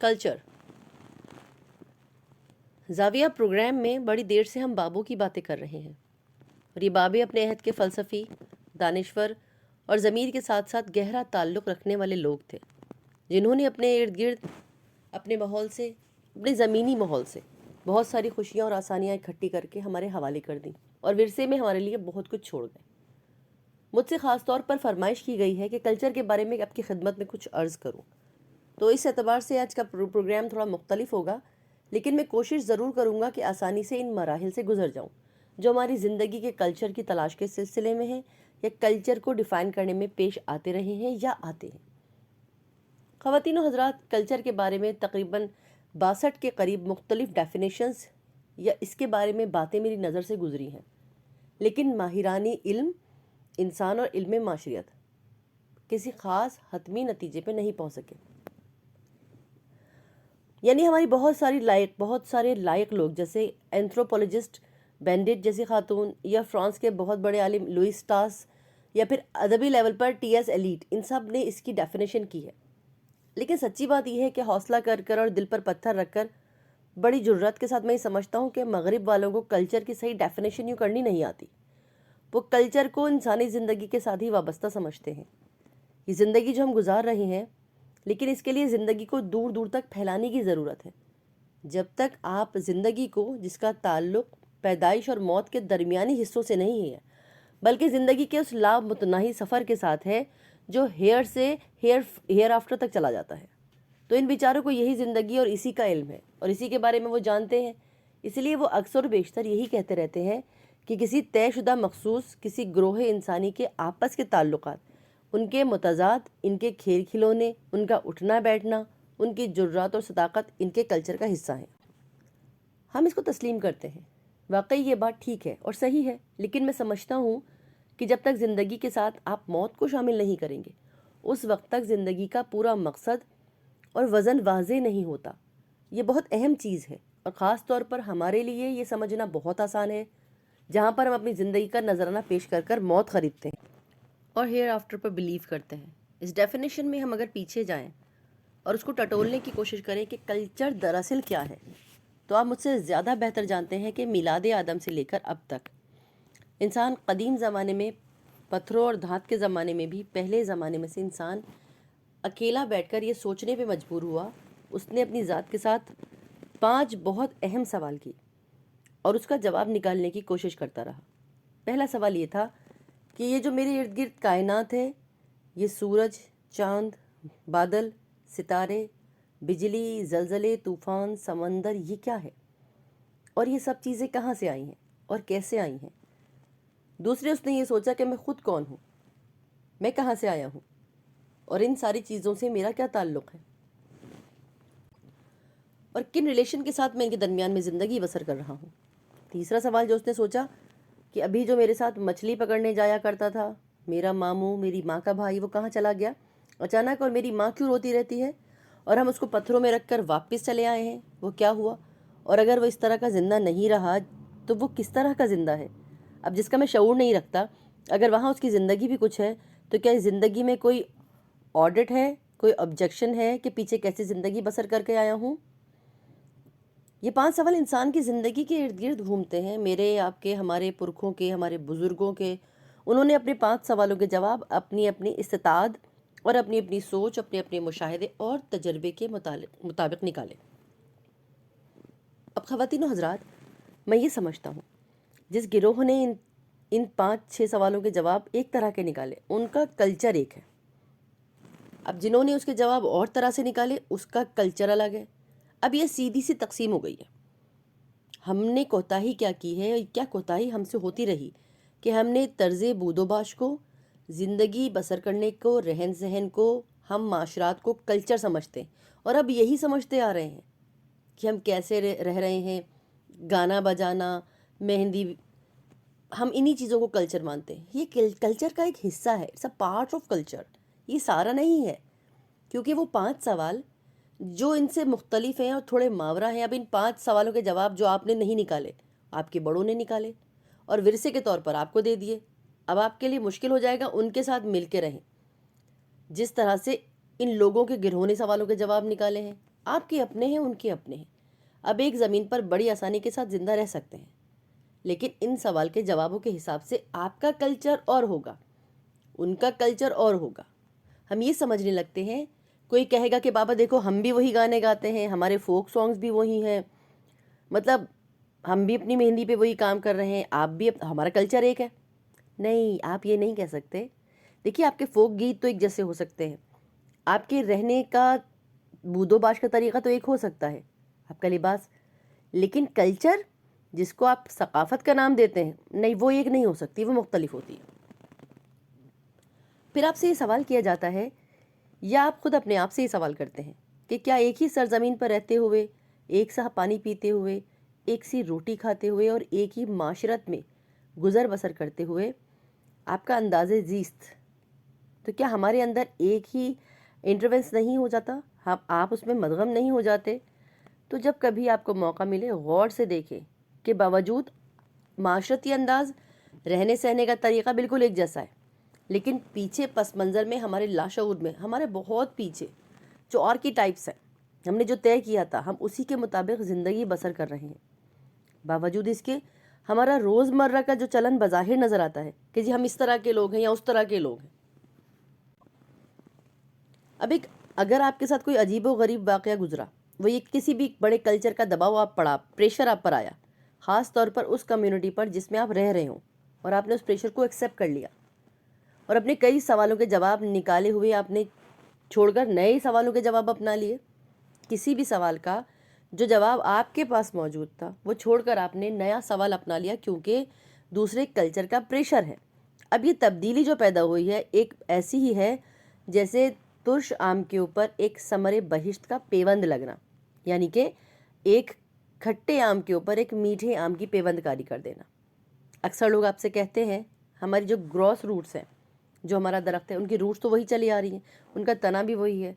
Culture زاویہ programme میں بڑی دیر سے ہم بابوں کی باتیں کر رہے ہیں، اور یہ بابے اپنے عہد کے فلسفی، دانشور اور ضمیر کے ساتھ ساتھ گہرا تعلق رکھنے والے لوگ تھے، جنہوں نے اپنے ارد گرد، اپنے ماحول سے، اپنے زمینی ماحول سے بہت ساری خوشیاں اور آسانیاں اکٹھی کر کے ہمارے حوالے کر دیں اور ورثے میں ہمارے لیے بہت کچھ چھوڑ گئے۔ مجھ سے خاص طور پر فرمائش کی گئی ہے کہ کلچر کے بارے میں آپ کی خدمت میں کچھ عرض کروں، تو اس اعتبار سے آج کا پروگرام تھوڑا مختلف ہوگا، لیکن میں کوشش ضرور کروں گا کہ آسانی سے ان مراحل سے گزر جاؤں جو ہماری زندگی کے کلچر کی تلاش کے سلسلے میں ہیں یا کلچر کو ڈیفائن کرنے میں پیش آتے رہے ہیں یا آتے ہیں۔ خواتین و حضرات، کلچر کے بارے میں تقریباً 62 کے قریب مختلف ڈیفینیشنز یا اس کے بارے میں باتیں میری نظر سے گزری ہیں، لیکن ماہرانی علم انسان اور علم معاشرت کسی خاص حتمی نتیجے پہ نہیں پہنچ سکے۔ یعنی ہماری بہت سارے لائق لوگ جیسے اینتھروپولوجسٹ بینڈٹ جیسی خاتون، یا فرانس کے بہت بڑے عالم لوئس ٹاس، یا پھر ادبی لیول پر ٹی ایس ایلیٹ، ان سب نے اس کی ڈیفینیشن کی ہے۔ لیکن سچی بات یہ ہے کہ حوصلہ کر اور دل پر پتھر رکھ کر بڑی جرات کے ساتھ میں یہ سمجھتا ہوں کہ مغرب والوں کو کلچر کی صحیح ڈیفینیشن یوں کرنی نہیں آتی۔ وہ کلچر کو انسانی زندگی کے ساتھ ہی وابستہ سمجھتے ہیں۔ یہ زندگی جو ہم گزار رہے ہیں، لیکن اس کے لیے زندگی کو دور دور تک پھیلانے کی ضرورت ہے۔ جب تک آپ زندگی کو، جس کا تعلق پیدائش اور موت کے درمیانی حصوں سے نہیں ہے، بلکہ زندگی کے اس لامتناہی سفر کے ساتھ ہے جو ہیئر سے ہیئر آفٹر تک چلا جاتا ہے، تو ان بیچاروں کو یہی زندگی اور اسی کا علم ہے اور اسی کے بارے میں وہ جانتے ہیں۔ اس لیے وہ اکثر و بیشتر یہی کہتے رہتے ہیں کہ کسی طے شدہ مخصوص کسی گروہ انسانی کے آپس کے تعلقات، ان کے متضاد، ان کے کھیل کھلونے، ان کا اٹھنا بیٹھنا، ان کی جرات اور صداقت ان کے کلچر کا حصہ ہیں۔ ہم اس کو تسلیم کرتے ہیں، واقعی یہ بات ٹھیک ہے اور صحیح ہے، لیکن میں سمجھتا ہوں کہ جب تک زندگی کے ساتھ آپ موت کو شامل نہیں کریں گے، اس وقت تک زندگی کا پورا مقصد اور وزن واضح نہیں ہوتا۔ یہ بہت اہم چیز ہے، اور خاص طور پر ہمارے لیے یہ سمجھنا بہت آسان ہے جہاں پر ہم اپنی زندگی کا نذرانہ پیش کر موت خریدتے ہیں اور ہیئر آفٹر پر بلیو کرتے ہیں۔ اس ڈیفینیشن میں ہم اگر پیچھے جائیں اور اس کو ٹٹولنے کی کوشش کریں کہ کلچر دراصل کیا ہے، تو آپ مجھ سے زیادہ بہتر جانتے ہیں کہ میلاد آدم سے لے کر اب تک انسان قدیم زمانے میں، پتھروں اور دھات کے زمانے میں بھی، پہلے زمانے میں سے انسان اکیلا بیٹھ کر یہ سوچنے پہ مجبور ہوا، اس نے اپنی ذات کے ساتھ 5 بہت اہم سوال کی اور اس کا جواب نکالنے کی کوشش کرتا رہا۔ پہلا سوال یہ تھا کہ یہ جو میرے ارد گرد کائنات ہے، یہ سورج، چاند، بادل، ستارے، بجلی، زلزلے، طوفان، سمندر، یہ کیا ہے؟ اور یہ سب چیزیں کہاں سے آئی ہیں اور کیسے آئی ہیں؟ دوسرے، اس نے یہ سوچا کہ میں خود کون ہوں، میں کہاں سے آیا ہوں، اور ان ساری چیزوں سے میرا کیا تعلق ہے، اور کن ریلیشن کے ساتھ میں ان کے درمیان میں زندگی بسر کر رہا ہوں۔ تیسرا سوال جو اس نے سوچا کہ ابھی جو میرے ساتھ مچھلی پکڑنے جایا کرتا تھا، میرا ماموں، میری ماں کا بھائی، وہ کہاں چلا گیا اچانک، اور میری ماں کیوں روتی رہتی ہے، اور ہم اس کو پتھروں میں رکھ کر واپس چلے آئے ہیں، وہ کیا ہوا، اور اگر وہ اس طرح کا زندہ نہیں رہا تو وہ کس طرح کا زندہ ہے، اب جس کا میں شعور نہیں رکھتا، اگر وہاں اس کی زندگی بھی کچھ ہے تو کیا اس زندگی میں کوئی آڈٹ ہے، کوئی آبجیکشن ہے کہ پیچھے کیسے زندگی بسر کر کے آیا ہوں۔ یہ 5 سوال انسان کی زندگی کے ارد گرد گھومتے ہیں، میرے، آپ کے، ہمارے پرکھوں کے، ہمارے بزرگوں کے۔ انہوں نے اپنے 5 سوالوں کے جواب اپنی اپنی استطاعت اور اپنی اپنی سوچ، اپنے اپنے مشاہدے اور تجربے کے مطابق نکالے۔ اب خواتین و حضرات، میں یہ سمجھتا ہوں جس گروہ نے ان 5-6 سوالوں کے جواب ایک طرح کے نکالے، ان کا کلچر ایک ہے۔ اب جنہوں نے اس کے جواب اور طرح سے نکالے، اس کا کلچر الگ ہے۔ اب یہ سیدھی سی تقسیم ہو گئی ہے۔ ہم نے کوتاہی کیا کی ہے، کیا کوتاہی ہم سے ہوتی رہی کہ ہم نے طرز بود و باش کو، زندگی بسر کرنے کو، رہن سہن کو، ہم معاشرات کو کلچر سمجھتے ہیں، اور اب یہی سمجھتے آ رہے ہیں کہ ہم کیسے رہ رہے ہیں، گانا بجانا، مہندی، ہم انہی چیزوں کو کلچر مانتے ہیں۔ یہ کلچر کا ایک حصہ ہے، it's a part of culture, یہ سارا نہیں ہے، کیونکہ وہ 5 سوال جو ان سے مختلف ہیں اور تھوڑے ماورا ہیں۔ اب ان 5 سوالوں کے جواب جو آپ نے نہیں نکالے، آپ کے بڑوں نے نکالے اور ورثے کے طور پر آپ کو دے دیے۔ اب آپ کے لیے مشکل ہو جائے گا ان کے ساتھ مل کے رہیں، جس طرح سے ان لوگوں کے گروہ نے سوالوں کے جواب نکالے ہیں۔ آپ کے اپنے ہیں، ان کے اپنے ہیں. اب ایک زمین پر بڑی آسانی کے ساتھ زندہ رہ سکتے ہیں، لیکن ان سوال کے جوابوں کے حساب سے آپ کا کلچر اور ہوگا، ان کا کلچر اور ہوگا. ہم یہ سمجھنے لگتے ہیں، کوئی کہے گا کہ بابا دیکھو ہم بھی وہی گانے گاتے ہیں، ہمارے فوک سانگز بھی وہی ہیں، مطلب ہم بھی اپنی مہندی پہ وہی کام کر رہے ہیں، آپ بھی ہمارا کلچر ایک ہے. نہیں، آپ یہ نہیں کہہ سکتے. دیکھیے آپ کے فوک گیت تو ایک جیسے ہو سکتے ہیں، آپ کے رہنے کا بود و باش کا طریقہ تو ایک ہو سکتا ہے، آپ کا لباس، لیکن کلچر جس کو آپ ثقافت کا نام دیتے ہیں، نہیں، وہ ایک نہیں ہو سکتی، وہ مختلف ہوتی ہے. پھر آپ سے یہ سوال کیا جاتا ہے، یا آپ خود اپنے آپ سے یہ سوال کرتے ہیں کہ کیا ایک ہی سرزمین پر رہتے ہوئے، ایک سا پانی پیتے ہوئے، ایک سی روٹی کھاتے ہوئے اور ایک ہی معاشرت میں گزر بسر کرتے ہوئے آپ کا انداز زیست، تو کیا ہمارے اندر ایک ہی انٹروینس نہیں ہو جاتا، آپ اس میں مدغم نہیں ہو جاتے؟ تو جب کبھی آپ کو موقع ملے غور سے دیکھیں کہ باوجود معاشرتی انداز، رہنے سہنے کا طریقہ بالکل ایک جیسا ہے، لیکن پیچھے پس منظر میں، ہمارے لاشعور میں، ہمارے بہت پیچھے جو اور کی ٹائپس ہیں، ہم نے جو طے کیا تھا ہم اسی کے مطابق زندگی بسر کر رہے ہیں. باوجود اس کے ہمارا روز مرہ کا جو چلن بظاہر نظر آتا ہے کہ جی ہم اس طرح کے لوگ ہیں یا اس طرح کے لوگ ہیں. اب اگر آپ کے ساتھ کوئی عجیب و غریب واقعہ گزرا، وہ یہ کسی بھی بڑے کلچر کا دباؤ آپ پڑا، پریشر آپ پر آیا، خاص طور پر اس کمیونٹی پر جس میں آپ رہ رہے ہوں، اور آپ نے اس پریشر کو ایکسیپٹ کر لیا اور اپنے کئی سوالوں کے جواب نکالے ہوئے آپ نے چھوڑ کر نئے سوالوں کے جواب اپنا لیے، کسی بھی سوال کا جو جواب آپ کے پاس موجود تھا وہ چھوڑ کر آپ نے نیا سوال اپنا لیا، کیونکہ دوسرے کلچر کا پریشر ہے. اب یہ تبدیلی جو پیدا ہوئی ہے ایک ایسی ہی ہے جیسے ترش آم کے اوپر ایک ثمر بہشت کا پیوند لگنا، یعنی کہ ایک کھٹے آم کے اوپر ایک میٹھے آم کی پیوند کاری کر دینا. اکثر لوگ آپ سے کہتے ہیں ہماری جو گراس روٹس ہیں، جو ہمارا درخت ہے، ان کی روٹس تو وہی چلی آ رہی ہیں، ان کا تنا بھی وہی ہے.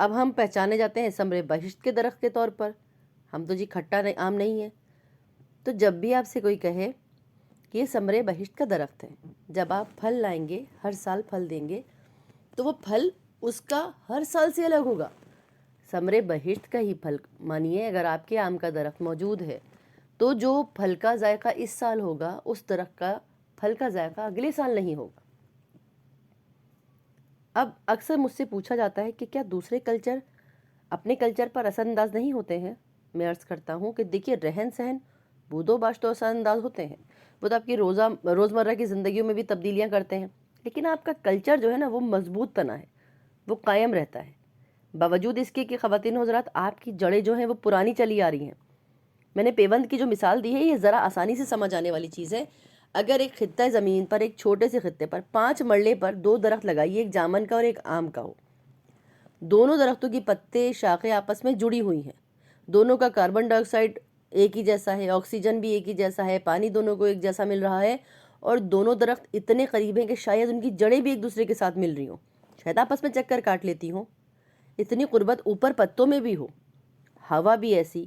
اب ہم پہچانے جاتے ہیں ثمر بہشت کے درخت کے طور پر، ہم تو جی کھٹا آم نہیں ہے. تو جب بھی آپ سے کوئی کہے کہ یہ ثمر بہشت کا درخت ہے، جب آپ پھل لائیں گے، ہر سال پھل دیں گے، تو وہ پھل اس کا ہر سال سے الگ ہوگا. ثمر بہشت کا ہی پھل مانیے، اگر آپ کے آم کا درخت موجود ہے تو جو پھل کا ذائقہ اس سال ہوگا، اس درخت کا پھل کا ذائقہ اگلے سال نہیں ہوگا. اب اکثر مجھ سے پوچھا جاتا ہے کہ کیا دوسرے کلچر اپنے کلچر پر اثر انداز نہیں ہوتے ہیں؟ میں عرض کرتا ہوں کہ دیکھیے رہن سہن، بود و باش تو اثر انداز ہوتے ہیں، وہ تو آپ کی روزمرہ کی زندگیوں میں بھی تبدیلیاں کرتے ہیں، لیکن آپ کا کلچر جو ہے نا وہ مضبوط تنا ہے، وہ قائم رہتا ہے. باوجود اس کے کہ خواتین و حضرات آپ کی جڑیں جو ہیں وہ پرانی چلی آ رہی ہیں. میں نے پیوند کی جو مثال دی ہے یہ ذرا آسانی سے سمجھ آنے والی چیز ہے. اگر ایک خطہ زمین پر، ایک چھوٹے سے خطے پر 5 مرلے پر 2 درخت لگائیے، ایک جامن کا اور ایک آم کا ہو، دونوں درختوں کی پتے شاخیں آپس میں جڑی ہوئی ہیں، دونوں کا کاربن ڈائی آکسائڈ ایک ہی جیسا ہے، آکسیجن بھی ایک ہی جیسا ہے، پانی دونوں کو ایک جیسا مل رہا ہے، اور دونوں درخت اتنے قریب ہیں کہ شاید ان کی جڑیں بھی ایک دوسرے کے ساتھ مل رہی ہوں، شاید آپس میں چکر کاٹ لیتی ہوں، اتنی قربت اوپر پتوں میں بھی ہو، ہوا بھی ایسی،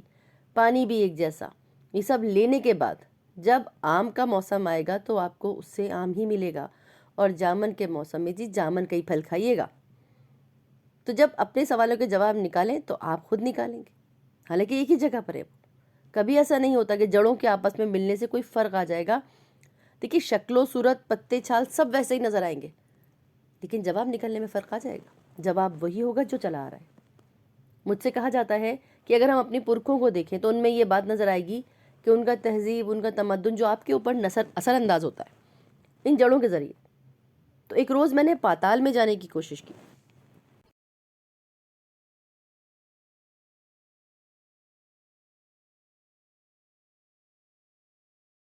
پانی بھی ایک جیسا. یہ سب لینے کے بعد جب آم کا موسم آئے گا تو آپ کو اس سے آم ہی ملے گا، اور جامن کے موسم میں جی جامن کا ہی پھل کھائیے گا. تو جب اپنے سوالوں کے جواب نکالیں تو آپ خود نکالیں گے، حالانکہ ایک ہی جگہ پر ہے. کبھی ایسا نہیں ہوتا کہ جڑوں کے آپس میں ملنے سے کوئی فرق آ جائے گا. دیکھیے شکل و صورت، پتے چھال سب ویسے ہی نظر آئیں گے، لیکن جواب نکلنے میں فرق آ جائے گا. جواب وہی ہوگا جو چلا آ رہا ہے. مجھ سے کہا جاتا ہے کہ اگر ہم اپنی پرکھوں کو دیکھیں تو ان میں یہ بات نظر آئے گی کہ ان کا تہذیب، ان کا تمدن جو آپ کے اوپر اثر انداز ہوتا ہے ان جڑوں کے ذریعے. تو ایک روز میں نے پاتال میں جانے کی کوشش کی.